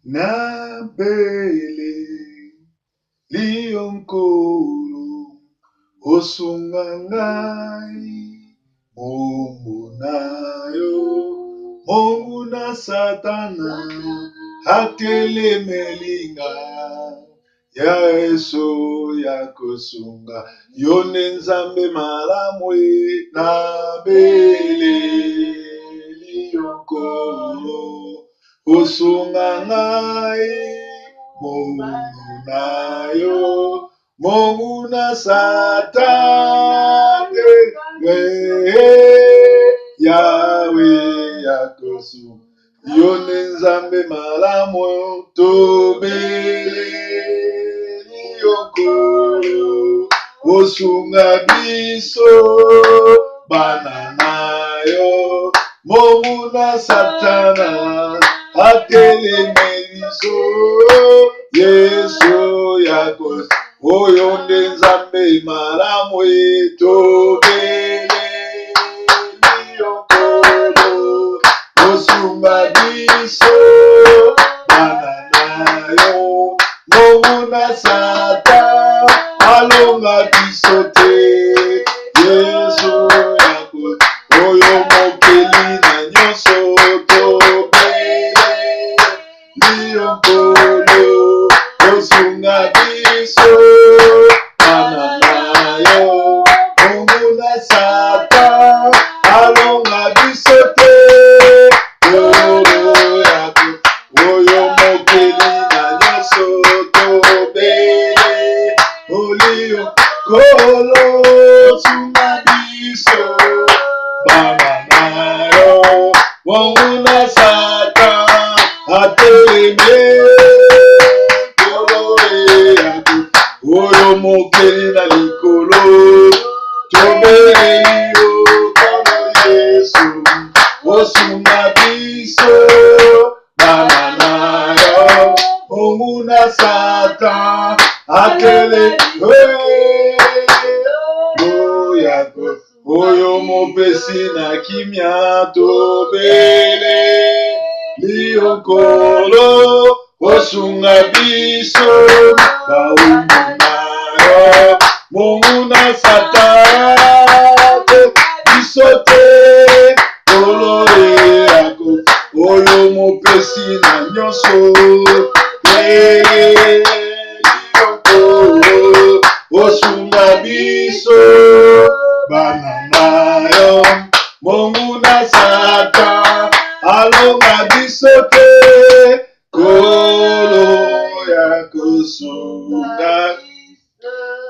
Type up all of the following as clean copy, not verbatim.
na bele lionkolo osunga ngai Mungu nayo Mungu na Satana atelemelinga ya eso ya kosunga yone nzambe malamwe na bele liyokolo osunga ngai Mungu nayo Mungu na Satana Yahweh yakosu yone nzambe malamu tobele liyokolo osunga biso bana nayo Mungu na Satana ateleme biso Yesu yakosu oyo nde nzambe malamu tobele liyokolo osunga biso bana nayo Mungu na Satana alonga biso te Yesu yako oyo mokeli na nyonso tobele liyokolo osunga biso bana nayo Mungu na Satana alonga biso te oyo mokeli na nyonso tobele liyokolo osunga biso bana nayo Mungu na Satana ateleme oyo mokeli na likolo tobele liyokolo Yesu osunga biso bana nayo Mungu na Satana atele oyo mopesi na kimia tobele liyokolo osunga biso baumbu nayo Mungu na Satana biso te kolore yako oyo mopesi na nyonso liyokolo osunga biso bana nayo Mungu na Satana alonga biso te kolo ya kosunga.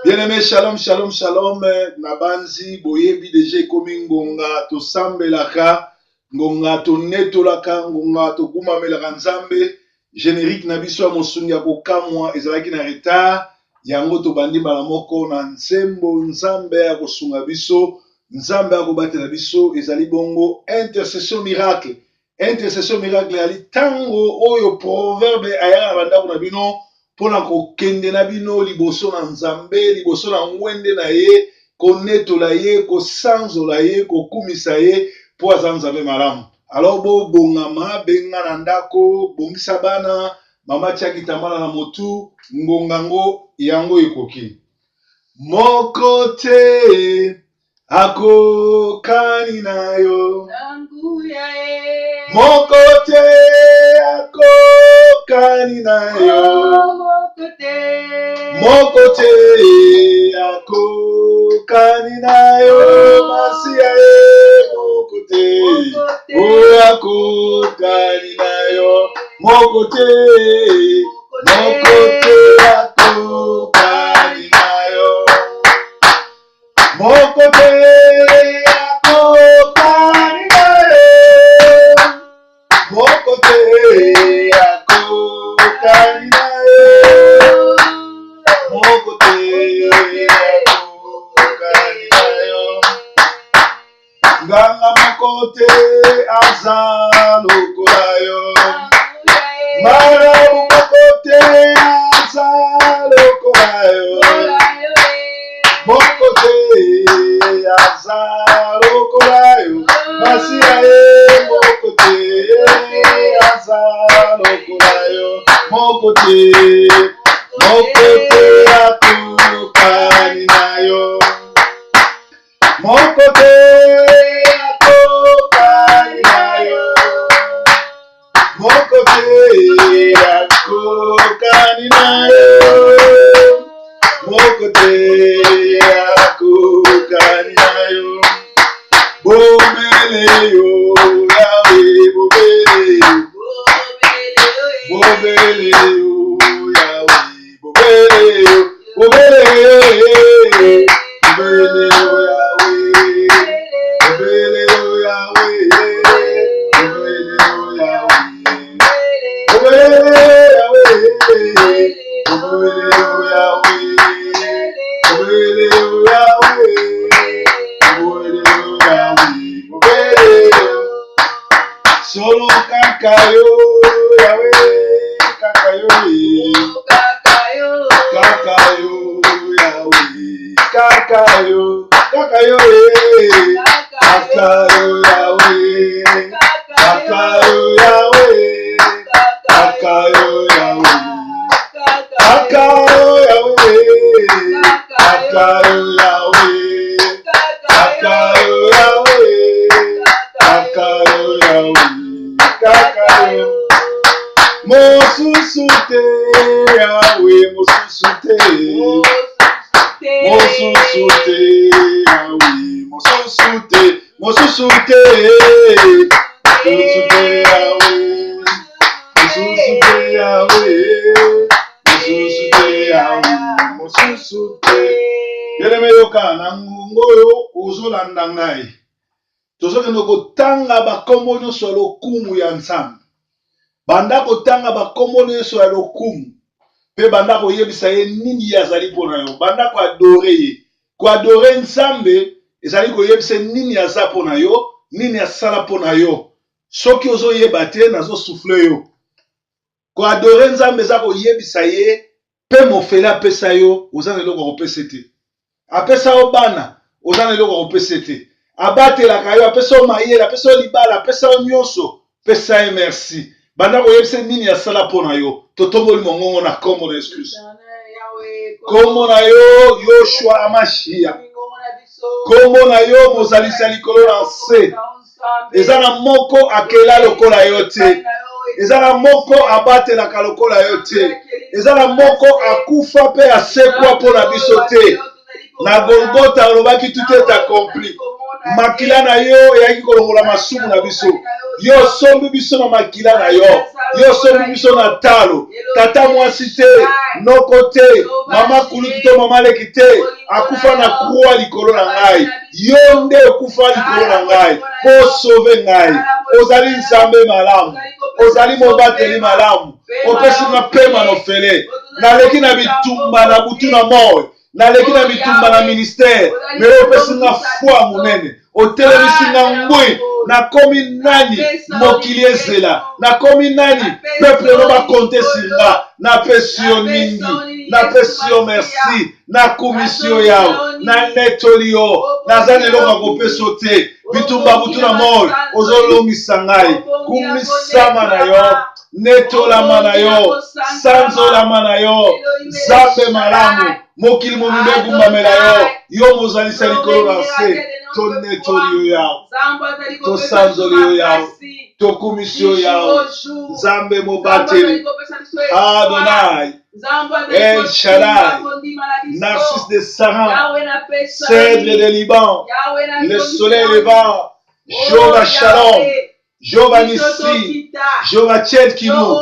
Bien-aimé, shalom, shalom, shalom. Nabanzi, boyebi deje komi ngonga to sambelaka, ngonga to netolaka, ngonga to kumamelaka nzambe. Générique na biso ya mosungi ya kokamwa ezalaki na retard. Yango to bandi mbala moko na nzembo nzambe ya kosunga biso, nzambe ya kobatela biso ezali bongo intercession miracle. Intercession miracle yali tango oyo proverbe ayaka bandako na bino pona kokende na bino liboso na nzambe liboso na ngwende na ye konetola ye kosanzola ye kokumisa ye po aza nzambe malamu. Alors bongama benga na ndako bongisa bana mama tiaki tambala na motu ngongango yango ekoki moko te akokani na yo moko te akokani na yo moko te akokani na yo masia ye moko te o akokani na yo moko te akokani na yo moko te akokani na yo moko te akokani na yo moko te akokani na yo nganga moko te aza lokola yo marabu moko te aza lokola yo moko te aza lokola yo masia ye moko te aza Mokolayo, Mokote, Mokote Atokani nayo, Mokote Atokani nayo, Mokote Atokani nayo, Mokote Atokani nayo, Bomeleyo Yahweh, Bomeleyo, Bomeleyo Yahweh, Bomeleyo, Bomeleyo, Bomeleyo Yahweh, Bomeleyo Yahweh, Bomeleyo Yahweh, Bomeleyo Yahweh, Bomeleyo Yahweh, Bomeleyo Yahweh, solo kakayo Yahweh, kakayo, kakayo Yahweh, kakayo, kakayo kakayo Yahweh, kakayo Yahweh, kakayo Yahweh, kakayo Yahweh, kakayo Yahweh, kakayo Yahweh, kakayo Yahweh, kakayo Mosusute Yahweh, Mosusute, Mosusute Yahweh, Mosusute, Mosusute, Mosusute Yahweh, Mosusute Yahweh, Mosusute Yahweh, Mosusute. Yereme yoka na ngoyo uzolanda ngai. Tozokende kotanga bakombo nyonso lokumu ya Nzambe. Banda kotanga bakombo nyonso ya lokumu. Pe banda koyebisa ye nini yazali mpona yo. Banda koadore ye. Koadore Nzambe ezali koyebisa nini aza mpona yo, nini asala mpona yo. Soki ozoyeba te nazosouffle yo. Koadore Nzambe eza koyebisa ye pe mofele apesa yo oza na eloko akopesa te. Apesa yo bana oza na eloko akopesa te. Abatelaka yo apesa yo mayele, apesa yo libala, apesa yo nyonso, pesa ye merci. Banda koyebisa nini asala mpona yo. Totomboli mongongo na kombo na Yesu Kristo. Kombo na yo Yoshua Amashia. Kombo na yo mozalisa likolo na se. Eza na moko akela lokola yo te. Eza na moko abatelaka lokola yo te. Eza na moko akufa pe asekwa mpona biso te. Na Golgotha olobaki tout est accompli. Makila na yo eyaki kolongola masumu na biso. Yo sombi biso na makila na yo. Yo sombi biso na talo. Tata mwasi te, noko te, mama kulutu to mama leki te. Akufa na croix likolo na ngai. Yo nde okufa likolo na ngai po sauver ngai. Ozali Nzambe malamu. Ozali mobateli malamu. Opesi na pema no fele. Naleki na bitumba na butu na moyo. Naleki na bitumba na ministère. Mais opesi na foi monene. Otelemisi na ngwe. Nakomi nani mokili ezela. Nakomi nani peuple no ba compter sur nga. Na pesio mingi. Na pesio merci. Na komisio yao. Na netoli yo. Nazane eloko kopeso te. Bitumba butu na moyo. Ozolongisa ngai. Kumisama na yo. Netolama na yo. Sanzolama na yo. Nzambe malamu. Mokili monume gumbamela yo. Yo mozalisa likolo na se. Tonetoli yo yao. Tosanzoli yo yao. Tokumisio yao. Nzambe mobateli. Adonai. El Shaddai. Narcisse de Saran. Cèdre de Liban. Le soleil levant. Jéhovah Shalom. Jéhovah Nissi. Jéhovah Tchedkinu.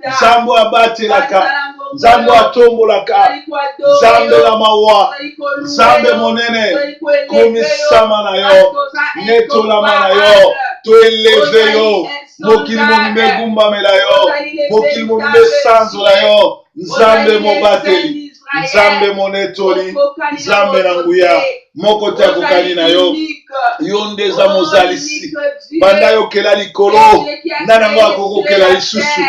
Nzambo abatelaka. Nzambo atombolaka. Nzambe la mawa. Nzambe monene. Komisama na yo. Netolama na yo. To eleve yo. Mokili monume gumbamela yo. Mokili monume sanzola yo. Nzambe mobateli. Nzambe monetoli. Nzambe na nguya. Moko te akokani na yo. Yo nde eza mozalisi. Banda yo kela likolo. Nana ngo akokokela lisusu.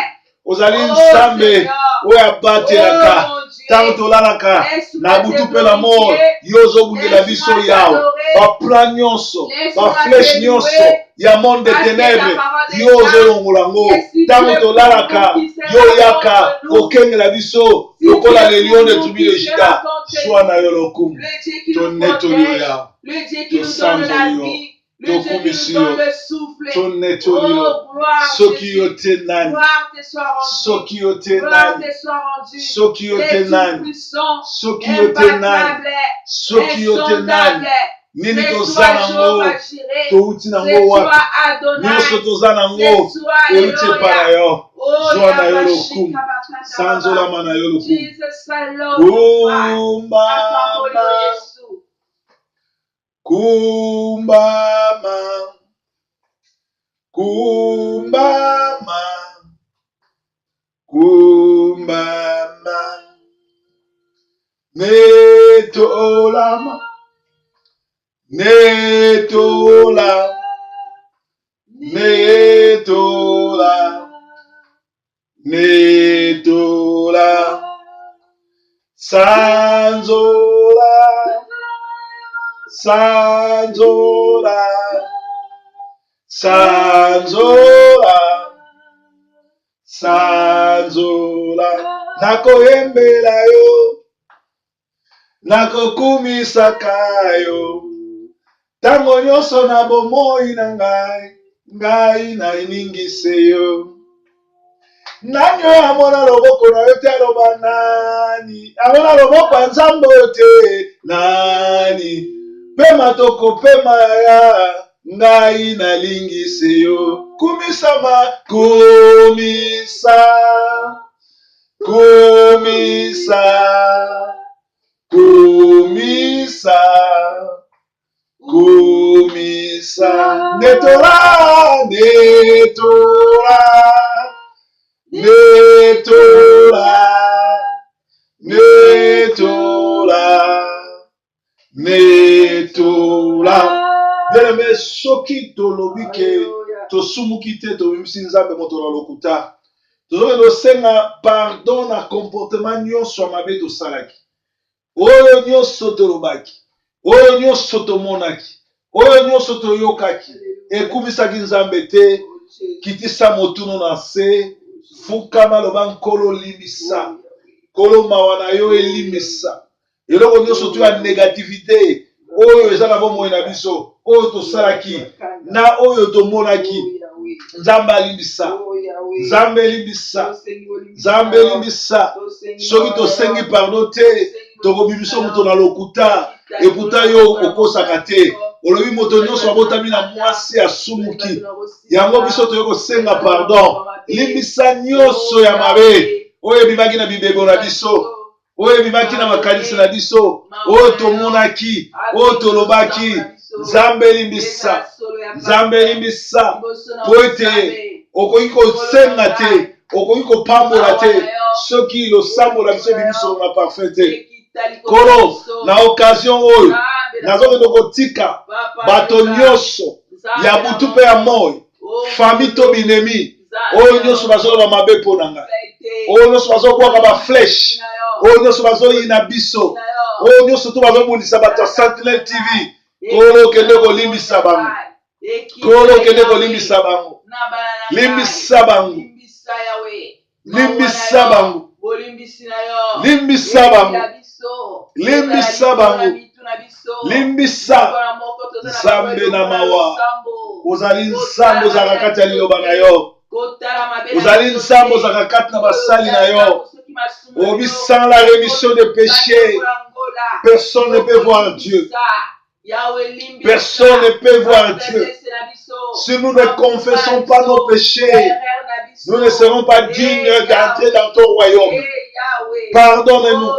Ozali Nzambe oyo abatelaka. Tant tolalaka na butu pe la mort yozo bundela biso yawe ba plan nyonso ba flèche nyonso ya monde des ténèbres yozo longolango tant tolalaka yo yaka okengela biso lokola le lion de tribu de Juda soit na yo lokumu tonetoli yo yawe tosanzoli yo tokumisi yo tonetoli yo soki yo te nani soki yo te nani soki yo te nani soki yo te nani soki yo te nani nini toza nango touti nango wapi nyonso toza nango euti epa na yo zwa na yo lokumu sanzolama na yo lokumu kumbama kumbama kumbama netolama netola netola netola sanzola sanzola sanzola sanzola nakoyembela yo nakokumisaka yo ntango nyonso na bomoi na ngai nainingise yo nani oyo amona loboko na yo te aloba nani amona loboko ya nzambe oyo te nani pema tokopema ya ngai nalingise yo kumisama kumisa kumisa kumisa kumisa netola netola netola netola netola bien-aimé soki tolobi ke tosumuki te tobimisi nzambe moto na lokuta tozoki tosenga pardon na comportement nyonso ya mabe tosalaki oyo nyonso tolobaki oyo nyonso tomonaki oyo nyonso toyokaki ekumisaki nzambe te kitisa motuno na se fukama loba nkolo limisa nkolo mawa na yo elimisa eloko nyonso to ya négativité oyo eza na bomoi na biso oyo tosalaki na oyo tomonaki nzambe alimbisa nzambe elimbisa nzambe elimbisa soki tosengi pardon te tokobimisa moto na lokuta ekuta yo okosaka te olobi moto nyonso abotami na mwasi asumuki yango biso toyei kosenga pardon limbisa nyonso ya mabe oyo ebimaki na bibebo na biso oyo ebimaki na makanisi na biso oyo tomonaki oyo tolobaki nzambe elimbisa nzambe elimbisa po ete okoki kosenga te okoki kopambola te soki losambo na biso ebimisolo na parfait te kolo na occasion oyo nazokende kotika bato nyonso ya butu mpe ya moi fami to binemi oyo nyonso bazoloba mabe mpo na ngai oyo nyonso bazobwaka bafleshe oyo nyonso bazoyina biso oyo nyonso to bazobundisa bato ya Sentinelle TV kolo okende kolimbisa bango kolo okende kolimbisa bango limbisa bango limbisa bango limbisa bango limbisa bango limbisa nzambe na mawa ozali nzambe ozalaka kati ya liloba na yo ozali nzambe ozalaka kati na basali na yo obi sans la rémission de péché personne ne peut voir Dieu. Personne ne peut voir Dieu. Si nous ne confessons pas nos péchés, nous ne serons pas dignes d'entrer dans ton royaume. Pardonne-nous.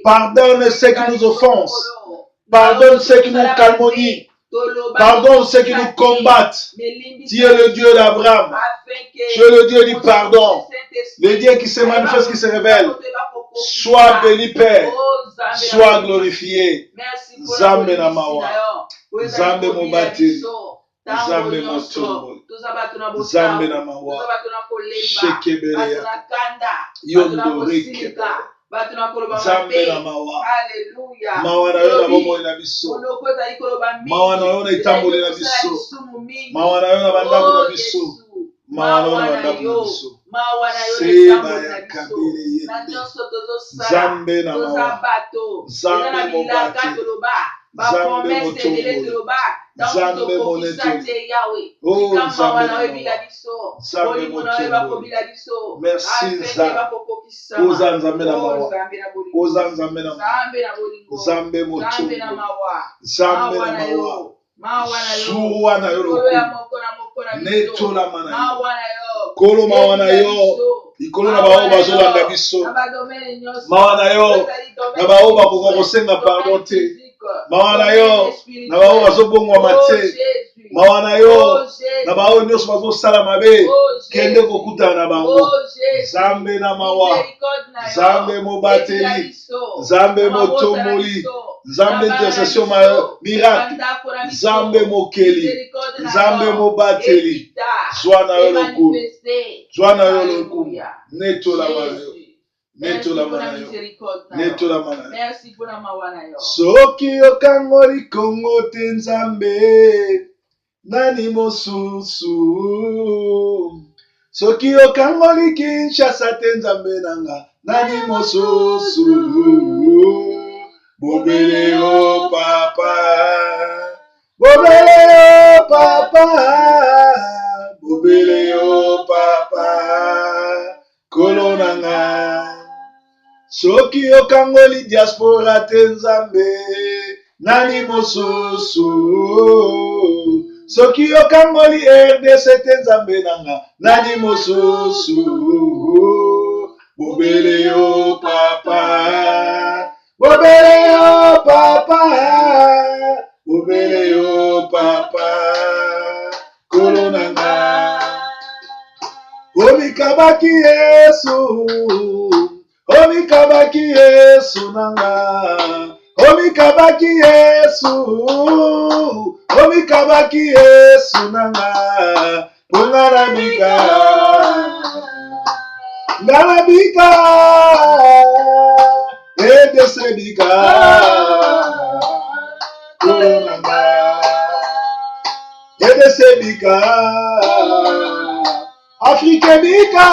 Pardonne ceux qui nous offensent. Pardonne ceux qui nous calomnient. Pardonne ceux qui nous combattent. Tu es le Dieu d'Abraham. Tu es le Dieu du pardon. Le Dieu qui se manifeste, qui se révèle. Sois béni, Père. Sois glorifié. Zambe na mawa. Zambe mobateli. Zambe motombo. Zambe na mawa. Shekeberea. Yondorike. Nzambe na mawa. Mawa na yo na bomoi na biso. Mawa na yo na itamboli na biso. Mawa na yo na bandako na biso. Mawa na yo na bandako na biso. Seba ya kabiri yende. Nzambe na mawa. Nzambe mobati. Nzambe motomboli. Nzambe monetoli. Oh Nzambe na mawa. Nzambe motomboli. Merci Nzambe. Oza Nzambe na mawa. Oza Nzambe na mawa. Nzambe motomboli. Nzambe na mawa. Zuwa na yo lokumu. Netola mana yo. Kolo mawa na yo. Ikolo na bao bazolanda biso. Mawa na yo. Na bao bakoko kosenga pardon te. Mawa na yo. Na bao bazobongwa mate. Mawa na yo. Na bao nyonso bazosala mabe. Kende kokutana na bango. Nzambe na mawa. Nzambe mobateli. Nzambe motomboli. Nzambe intercession miracle. Nzambe mokeli. Nzambe mobateli. Zwa na yo lokumu. Zwa na yo lokumu. Netola mana yo. Netola mana yo. Netola mana yo. Soki okangoli Kongo te Nzambe, nani mosusu? Soki okangoli Kinshasa te Nzambe nanga, nani mosusu? Bobele yo papa. Bobele yo papa. Bobele yo papa. Kolonanga. Soki okangoli diaspora te Nzambe, nani mosusu? Soki okangoli RDC te Nzambe nanga, nani mosusu? Bobele yo papa. Bobele yo papa. Bobele yo papa. Kolonanga. Omikabaki Yesu. Omikabaki Yesu nanga. Omikabaki Yesu. Omikabaki Yesu nanga. Pongarabika. Ngarabika. Edesebika. Kolonanga. Edesebika. Afrique bika.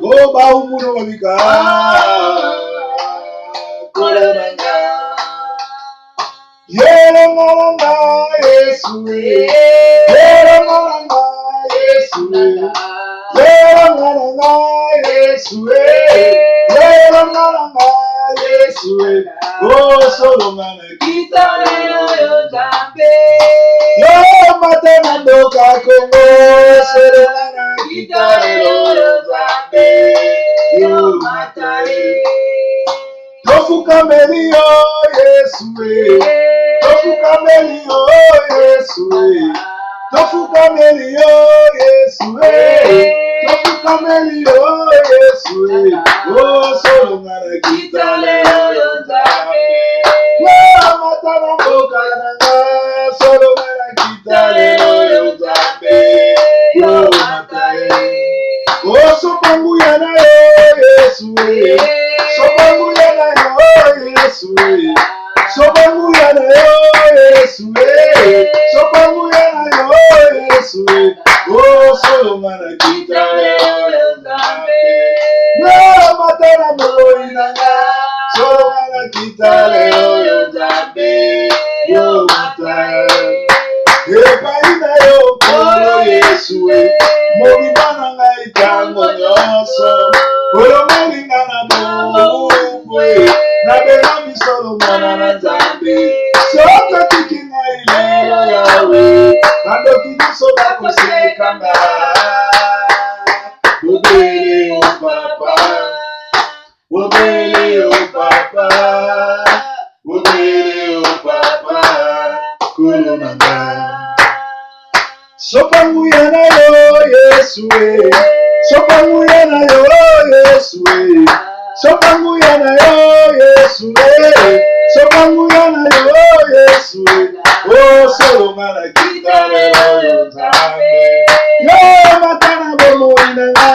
Oba umuno wabika. Kolonanga. Yerengalanga Yesu. Yerengalanga Yesu. Yerengalanga Yesu. Yerengalanga Yesu. Oh solongana kitale yo Nzambe. Yo matena ndoka Kongo. Solongana kitale yo Nzambe. Yo matae. Tofukameli yo Yesu. Tofukameli yo Yesu. Tofukameli yo Yesu. Tofukameli yo Yesu. Oh solongana kitale yo Nzambe. Yo matana mboka nanga. Solongana kitale yo Nzambe. Yo matae. Oh sopangu yana yo Yesu. Sopangu yana yo Yesu. Sopangu yana yo Yesu. Sopangu yana yo Yesu. Oh solongana kitale yo Nzambe. Yo matana mboka nanga. Solongana kitale yo Nzambe. Yo matae. Epai na yo Kongo Yesu. Mobima nanga itango nyonso. Olomelinga na bongwe. Na bela misolo mwana na Nzambe. Soko tiki na ilelo yawe. Bandoki nyonso bakosekanga. Bobele yo papa. Bobele yo papa. Bobele yo papa. Kolonanga. Sopangu yana yo Yesu. Sopangu yana yo Yesu. Sopangu yana yo Yesu. Sopangu yana yo Yesu. Oh solongana kitale yo Nzambe. Yo matana bomoi nanga.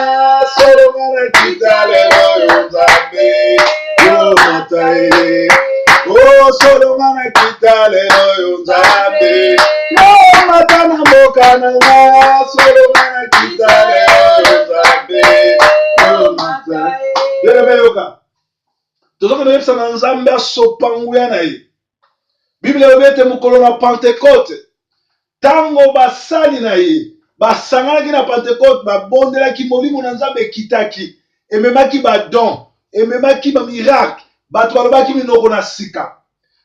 Solongana kitale yo Nzambe. solonga na kita lelo yo nzambe. Yo matana mboka na nga solonga na kita lelo yo nzambe. Yo matana. Bien-aimé yoka. Tozaka na yebisa na nzambe asopanguya na ye. Bible yobete mukolo na Pentecote. Tango basali na ye. Basangalaki na Pentecote babondelaki molimo na nzambe ekitaki. Ememaki badon. Ememaki ba miracle. Bato balobaki minoko na sika.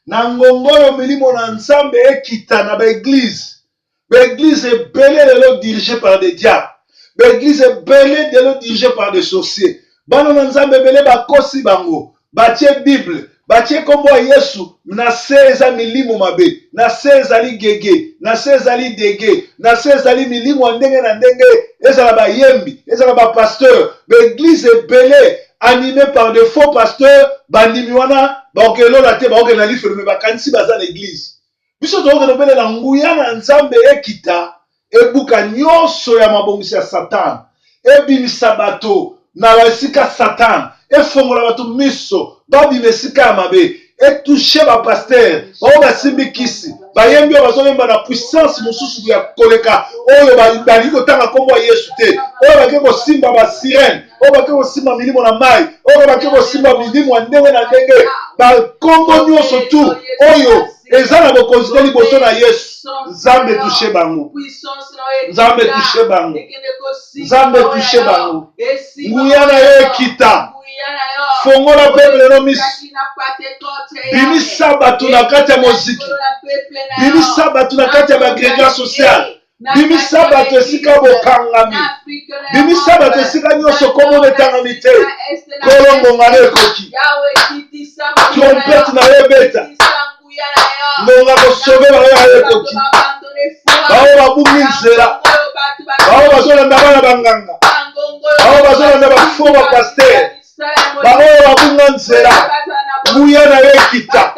Na ngongo yo milimo na nzambe ekita na ba église. Ba église ebele lelo dirigée par des diables. Ba église ebele lelo dirigée par des sorciers. Bana na nzambe ebele bakosi bango. Batie Bible. Batie kombo ya Yesu. Na se eza milimo mabe. Na se ezali gege. Na se ezali dege. Na se ezali milimo ndenge na ndenge. Ezala ba yembi. Ezala ba pasteur. Ba église ebele animé par de faux pasteurs, bandimi wana baokelo la te baoke na life me bakanisi baza l'église. Biso to ko bele la nguya na nzambe ekita ebuka nyonso ya mabongisi ya Satan. Ebimisa bato na basika Satan. Efongola bato miso babi mesika ya mabe. Etouché ba pasteur, ba basimbi kisi. Bayembi bazomemba na puissance mususu ya koleka. Oyo bali kotanga kombo ya Yesu te. Oyo bakeko simba ba sirène. Oyo bakeko simba milimo na mai. Oyo bakeko simba milimo ndenge na ndenge. Ba kombo nyonso tu. Oyo ezala bokonzi liboso na Yesu. Nzambe touché bango. Nzambe touché bango. Nzambe touché bango. Nguyana ye kita. Fongola peuple no mis. Bimisa bato na kati ya moziki. Bimisa bato na kati ya bagrégation sociale. Bimisa bato esika bokangami. Bimisa bato esika nyonso komona etangami te. Kolongonga na ekoki. Trompete na ye beta. Ngonga kosove bango ya ekoki. Bao babungi nzela. Bao bazolanda bana banganga. Bao bazolanda bafo bapaster. Bao babunga nzela. Nguya na ye kita.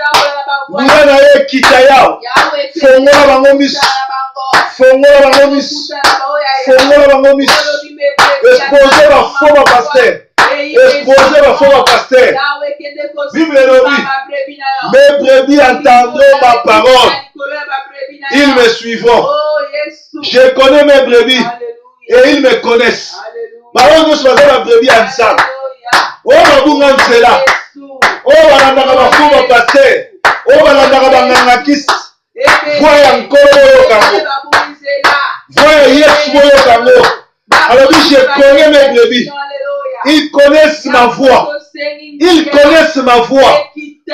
Nguya na ye kita yao. Fongola bango misu. Fongola bango misu. Fongola bango misu. Exposer ba faux ba pasteur. Exposer ba faux ba pasteur. Bible nous dit, mes brebis entendront ma parole. Ils me suivront. Je connais mes brebis et ils me connaissent. Parole nous soit la brebis ensemble. Oh babunga nzela. Oh balandaka ba faux ba pasteur. Oh balandaka banganga kisi. Voya nkolo oyo kango. Voya Yesu oyo kango. Alors je connais mes brebis. Ils connaissent ma voix. Ils connaissent ma voix.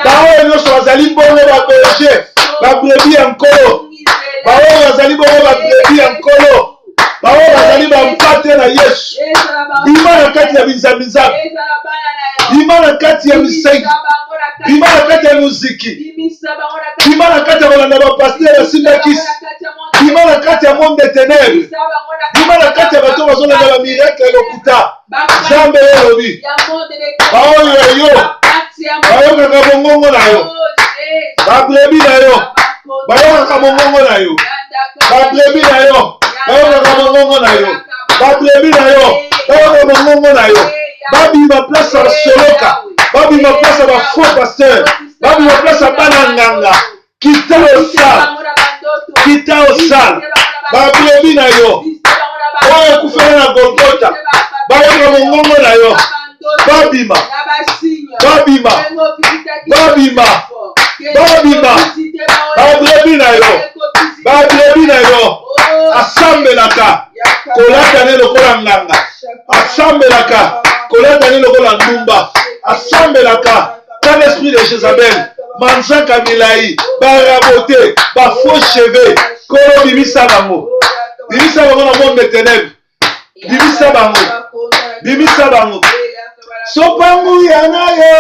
Bao nyonso bazali bongo ba berger. Ba brebis nkolo. Bao bazali bongo ba brebis nkolo. Bao bazali ba mpate na Yesu. Bima na kati ya bizamiza. Bima na kati ya misegi. Bima na kati ya muziki. Bima na kati ya balanda ba pasteur ya Sindakis. Bima na kati ya monde des ténèbres. Bima na kati ya bato bazolanda ba miracle lokuta. Jambe yelobi. Baoyo yo. Bayo kaka bongongo na yo. Ba blebi na yo. Bayo kaka bongongo na yo. Ba blebi na yo. Bayo kaka bongongo na yo. Ba blebi na yo. Bayo kaka bongongo na yo. Babi ma place à soloka. Babi ma place à ma faux pasteur. Babi ma place à bananganga. Kita au sal. Kita au sal. Ba blebi na yo. Oyo kufela na Golgotha. Bayo kaka bongongo na yo. Babima. Babima. Babima. Babima. Bablebi na yo. Bablebi na yo. Asambelaka. Kolata ne lokola nganga. Asambelaka. Kolata ne lokola ndumba. Asambelaka. Dans l'esprit de Jézabel. Manzaka milai. Barabote. Ba faux cheveux. Kolo bimisa bango. Bimisa bango na monde des ténèbres. Bimisa bango. Bimisa bango. Sopangu yana yo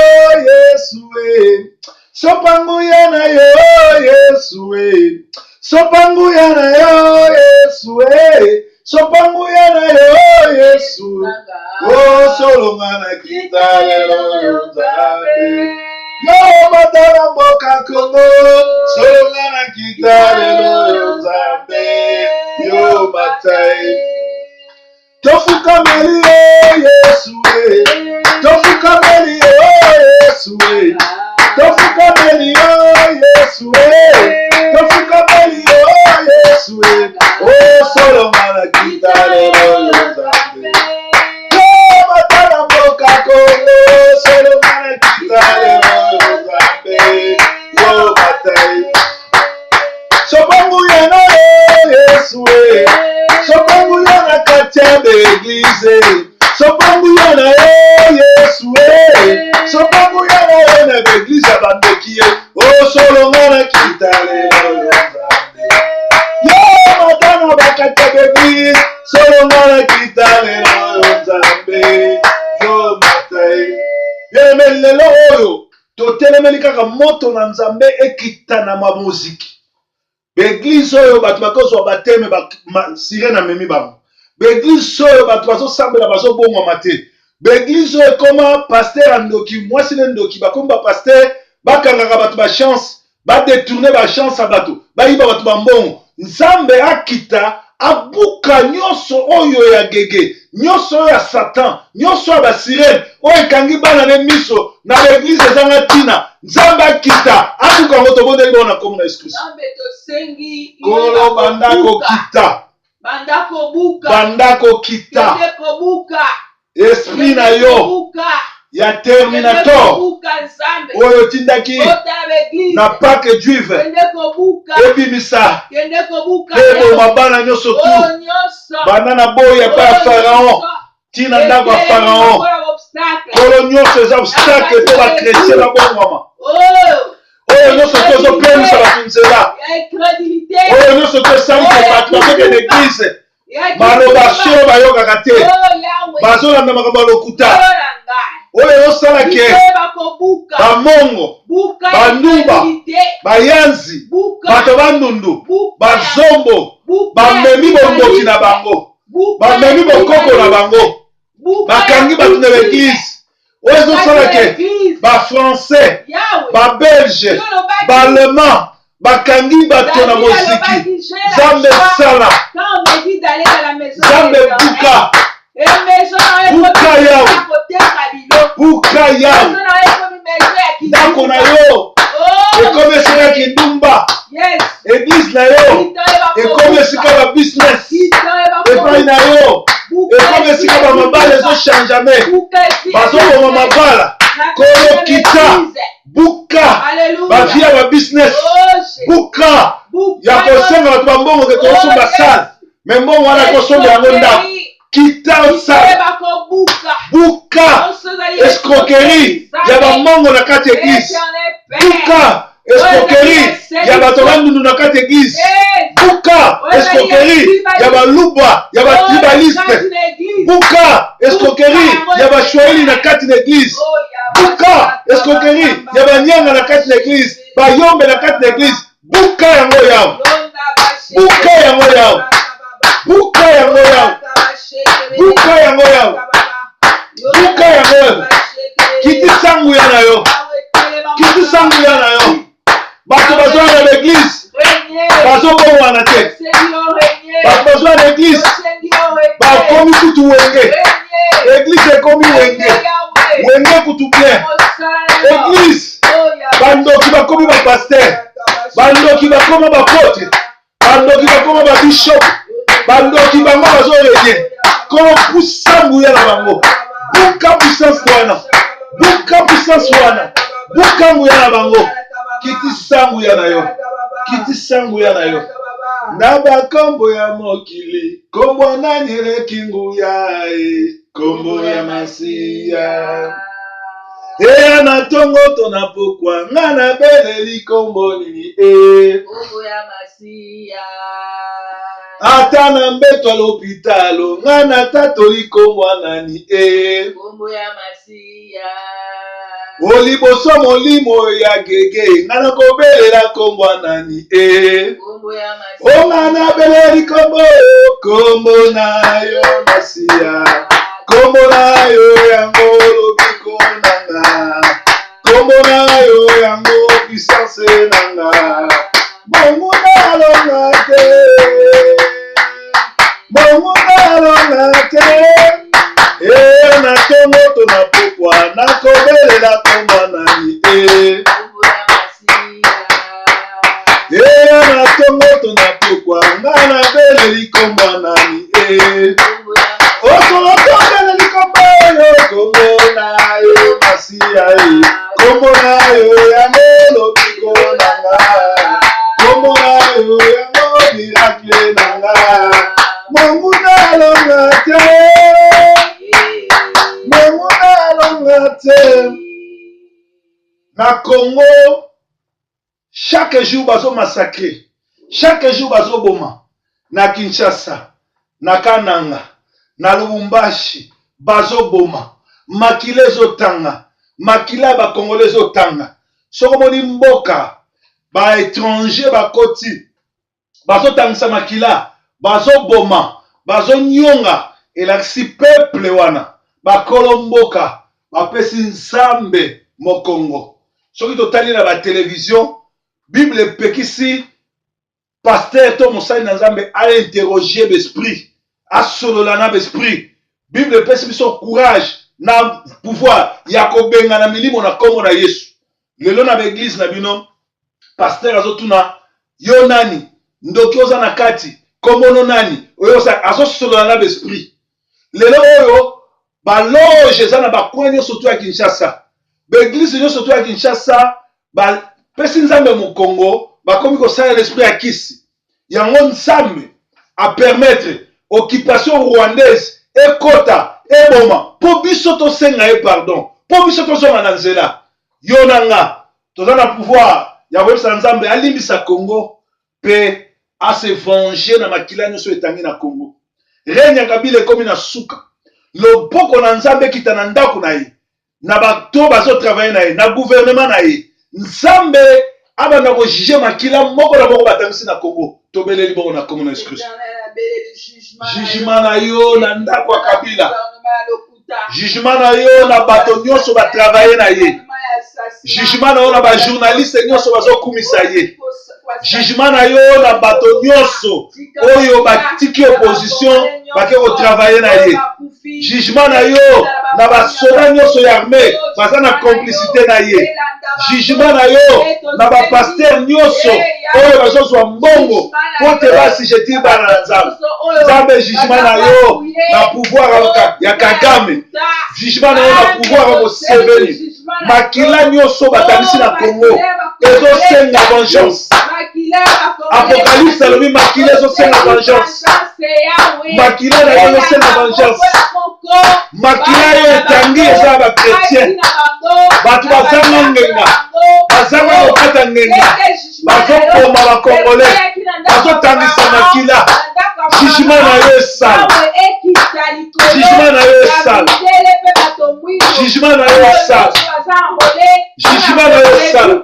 Yesue. Sopangu yana yo Yesue. Sopangu yana yo Yesue. Sopangu yana yo Yesu. Oh solonga na kita lelo nzambe. Yo matara mboka Kongo. Solonga na kita lelo nzambe. Yo matai. Tofuka meli Yesue. Tofuka meli Yesue. Tofuka meli Sopangu ya na Yesu sopangu ya na l'église abandoki o solonga na kitale yo matana bakata l'église solonga na kitale Nzambe yo matai bien lelo oyo totelemeli kaka moto na Nzambe ekita na muziki l'église oyo bato bakozwa bateme sirene amemi bango l'église oyo bato bazosambela bazobongwama te l'église oyo ekoma paster andoki mwasi ne ndoki bakomi bapaster bakangaka bato bachance badetourne bachance ya bato bayiba bato bambongo Nzambe akita abuka nyonso oyo ya gege nyonso oyo ya satan nyonso ya basirene oyo ekangi bana ne miso na l'église ezanga ntina Nzambe akita abuka ngo tobondeli bona komo na Yesu Kristo kolo bandako kita bandako kita esprit na yo ya terminator oyo tindaki na Pâques juive ebimisa eboma bana nyonso tu bana na boya pa ya Pharaon tina ndako ya Pharaon kolo nyonso eza obstacle mpo bakretien babongwama oyo nyonso tozopemisa bato nzela oyo nyonso tosalisa bato bazokende église maloba sio bayokaka te bazolanda makambo ya lokuta oyo yosala ke bamongo bandumba bayanzi bato bandundu bazombo bamemi bomboki na bango bamemi bokoko na bango bakangi bato na l'église oyo ezosala ke bafrançais babelge baallemand bakangi bato na moziki Nzambe sala Nzambe buka buka yawe ndako na yo ekomi esika ya kindumba église na yo ekomi esika ba business epai na yo ekomi esika bamabala ezochangeame bazoboma mabala kolo kita buka bavia ba business buka ya kosenga bato bambongo ke tosomba sale me mbongo wana kosomba yango ndako kita osala buka escroquerie ya bambongo na kati église buka escroquerie ya bato bandundu na kati église buka escroquerie ya balubwa ya batribaliste buka escroquerie ya bashwaili na kati na église buka escroquerie ya banyanga na kati na église bayombe na kati na église buka yango yawe buka yango yawe buka yango yawe buka yango yawe buka yango yawe kiti sangu ya na yo kiti sangu ya na yo bato bazwa na l'église bazobongwana te bato bazwa na l'église bakomi kutu wenge église ekomi wenge wenge kutu bien église bandoki bakomi bapaster bandoki bakoma bapote bandoki bakoma babishop bandoki bango bazorenye kolo pusangu ya na bango buka puissance wana buka puissance wana bukangu ya na bango kiti sangu ya na yo kiti sangu ya na yo na bakombo ya mokili kombo nani elekingu ya kombo ya masiya eya na tongo tona pokwa nga na beleli kombo nini kombo ya masiya ata na mbeto ya lopitalo nga na tatoli kombo nani kombo ya masiya oliboso molimo ya gege nga na kobelela kombo nani o nga na beleri kombo na yo masiya kombo na yo yango lobiko nanga kombo na yo yango puissance nanga bongo nalonga te bongo nalonga te na tongo tona pokwa nakobelela kombo nani na tongo tona pokwa nga na beleli kombo nani okolo tobeleli kombo yo kombo na yo masiya kombo na yo yango lobiko nanga kombo na yo yango miracle nanga mongu nalonga te Na Congo, chaque jour bazo massacrer, chaque jour bazo boma. Na Kinshasa, na Kananga, na Lubumbashi, bazo boma. Makile zo tanga, makila ba Congolais zo tanga. Soko moni mboka, ba étranger ba koti, bazo tangisa makila, bazo boma, bazo nyonga, elaksi peuple wana, ba kolomboka, ba pesi nzambe mokongo. Soki totali na ba télévision, Bible pekisi, pasteur to mosali na nzambe a interroger l'esprit, a sololana l'esprit. Bible pesi biso courage na pouvoir ya kobenga na milimo na kombo na Yesu. Lelo na l'église na bino, pasteur azotuna yo nani, ndoki oza na kati, komono nani, oyo azo sololana l'esprit. Lelo oyo ba loge eza na bakwa nyonso to ya Kinshasa. Ba église nyonso to ya Kinshasa, ba pesi nzambe mokongo, bakomi kosala l'esprit ya kisi. Yango nzambe a permettre occupation rwandaise ekota eboma po biso to senga e pardon, po biso to zonga na nzela. Yo nanga toza na pouvoir ya websa nzambe alimbisa Congo pe a se venger na makila nyonso etangi na Congo. Renya Kabila komi na suka. Loboko na nzambe kita na ndako na ye. Na bato bazo travailler na ye, na gouvernement na ye. Nzambe abanda ko juger makila moko na moko batangisi na Congo. Tobeleli bongo na komona Yesu Kristo. Jugement na yo na ndako ya Kabila. Jugement na yo na bato nyonso ba travailler na ye. Jugement na yo na ba journaliste nyonso bazo kumisa ye. Jugement na yo na bato nyonso oyo batiki opposition bake ko travailler na ye. Jugement na yo na ba soda nyonso ya armée baza na complicité na ye. Jugement na yo na ba pasteur nyonso oyo bazozwa mbongo pote basi jeti bana nzambe. Nzambe jugement na yo na pouvoir ya Kagame. Jugement na yo na pouvoir ya Museveni. Makila nyonso batangisi na Congo ezosenga vengeance. Apocalypse alobi makila ezosenga vengeance. Makila na yo ezosenga vengeance. Makila yo etangi eza ba chrétien. Bato bazanga ngenga, bazanga kokata ngenga, bazokoma ba Congolais, bazotangisa makila. Jugement na yo esala. Jugement na yo esala. Jugement na yo esala. Jugement na yo esala.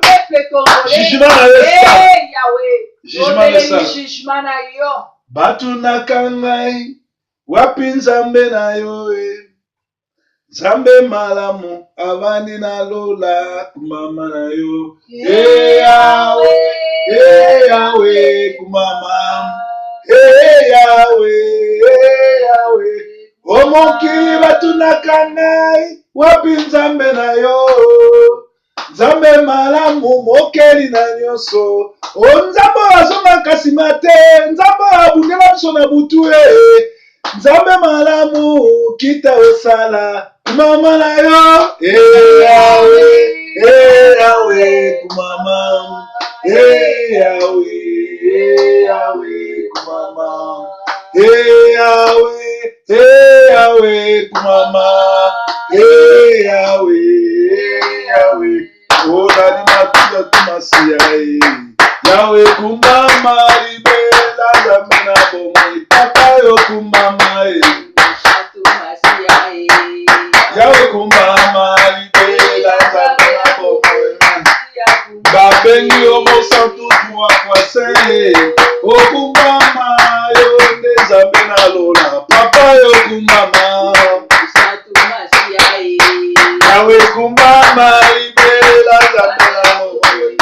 Jugement na yo esala. Jugement na yo. Batunaka ngai, wapi nzambe na yo e. Nzambe malamu, avandi na lola, kumama na yo. Yahweh, kumama. Yahweh. O mokili batunaka ngai, wapi nzambe na yo. Nzambe malamu, mokeli na nyonso. O nzambe azonga kasima te, nzambe abundela biso na butu e. Nzambe malamu, kita osala, kumama na yo. Yahweh, kumama. Yahweh, kumama. Yahweh, kumama. Yahweh. Oh, nani matuya tumasiya e. Yahweh, kumama, libela nzambe na bomoi. Papa yo kumama e. Yahweh, kumama, libela nzambe na bomoi. Babengi omo santu tuwa kwa se. O kumama yo nzambe na lola. Papa yo kumama. Yahweh, kumama, libela nzambe na bomoi.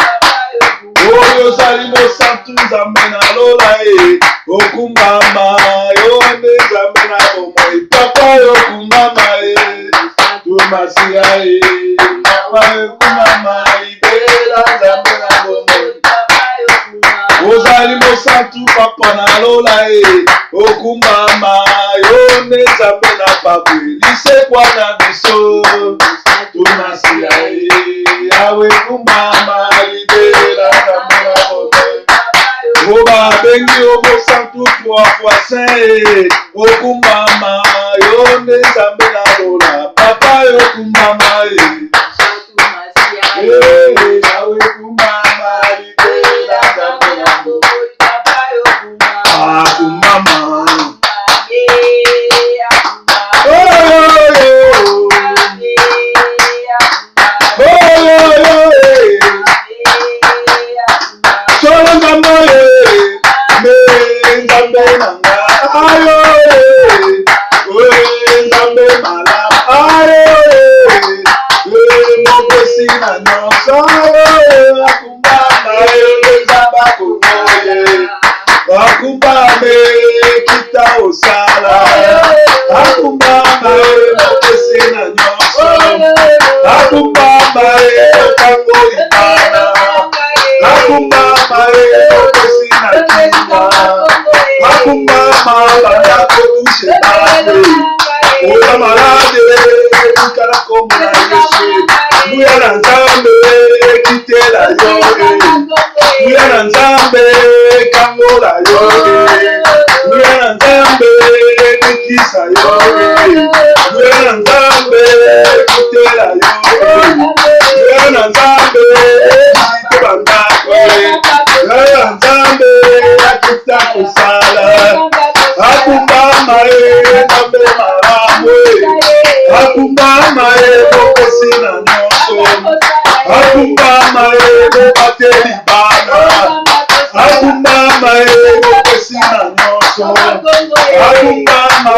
Oyo zali mo santu nzambe na lola e. O kumama yo nzambe na bomoi. Papa yo kumama e. Tumasiya e. Papa yo kumama, libela nzambe na bomoi. Ozali mo santu papa na lola e. O kumama yo nzambe na pabwe. Lisekwa na biso. Tumasiya e. Yahweh, kumama, libela nzambe na bomoi. Oba bengi omo santu trois fois saint. O kumama yo nzambe na lola. Papa yo kumama e. banda touche bato. Oza malade, kala kombo na Yesu. Nguya na Nzambe, kitela yo. Nguya na Nzambe, kangola yo. Nguya na Nzambe, kikisa yo. Nguya na Nzambe, kitela yo. Nguya na Nzambe, kite bandako. Nguya na Nzambe, akita kusala. Akumbama Nzambe maramwe. Akumbama bokosina nyonso. Akumbama bobateli bana. Akumbama bokosina nyonso. Akumbama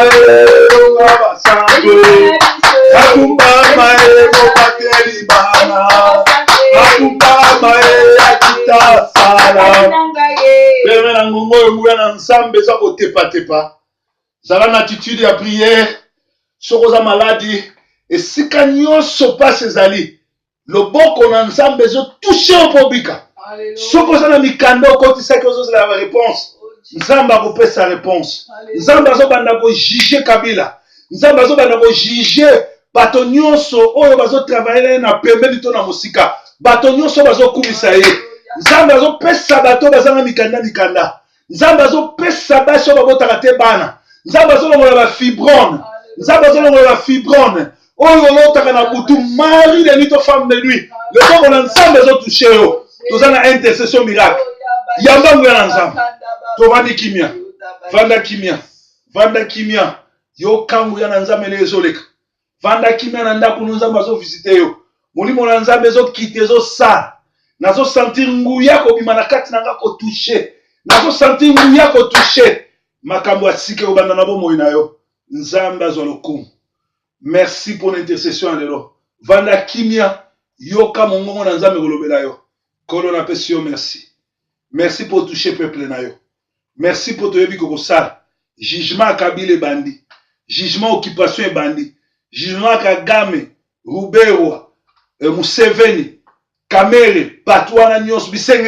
bonga basango. Akumbama bobateli bana. Akumbama akita sala. Bébé na ngongo nguya na Nzambe za kotepa. Zala na attitude ya prière. Sokoza maladi. Esika nyonso passe ezali. Loboko na Nzambe zo toucher opobika. Sokoza na mikanda okotisaki ozozela la réponse. Nzambe akopesa réponse. Nzambe azobanda ko juger Kabila. Nzambe azobanda ko juger bato nyonso oyo bazo travailler na pembeni to na mosika. Bato nyonso bazo kumisa ye. Nzambe azopesa bato bazanga mikanda. Nzambe azopesa baso babotaka te bana. Nzambe azolongola ba fibrone. Nzambe azolongola ba fibrone. Oyo lotaka na butu mari de nuit to femme de nuit. Le corps na Nzambe azotoucher yo. Tozana intercession miracle. Yamba nguya na Nzambe. Tovandi kimia. Vanda kimia. Yo kangu ya na Nzambe le ezoleka. Vanda kimia na ndako Nzambe azo visiter yo. Molimo na Nzambe ezo kite ezo sa. Nazo sentir nguya ko bima na kati na nga ko toucher. Nazo sentir nguya ko toucher. Makambo asike obanda na bomoi na yo. Nzambe azwa lokumu. Merci pour l'intercession alelo. Vanda kimia yoka mongongo na Nzambe kolobela yo. Kolo na pesi yo merci. Merci pour toucher peuple na yo. Merci pour te yebi ko sala. Jugement Kabila bandi. Jugement occupation bandi. Jugement Kagame, Ruberwa, Museveni, Kamere, Patwana nyos bisenge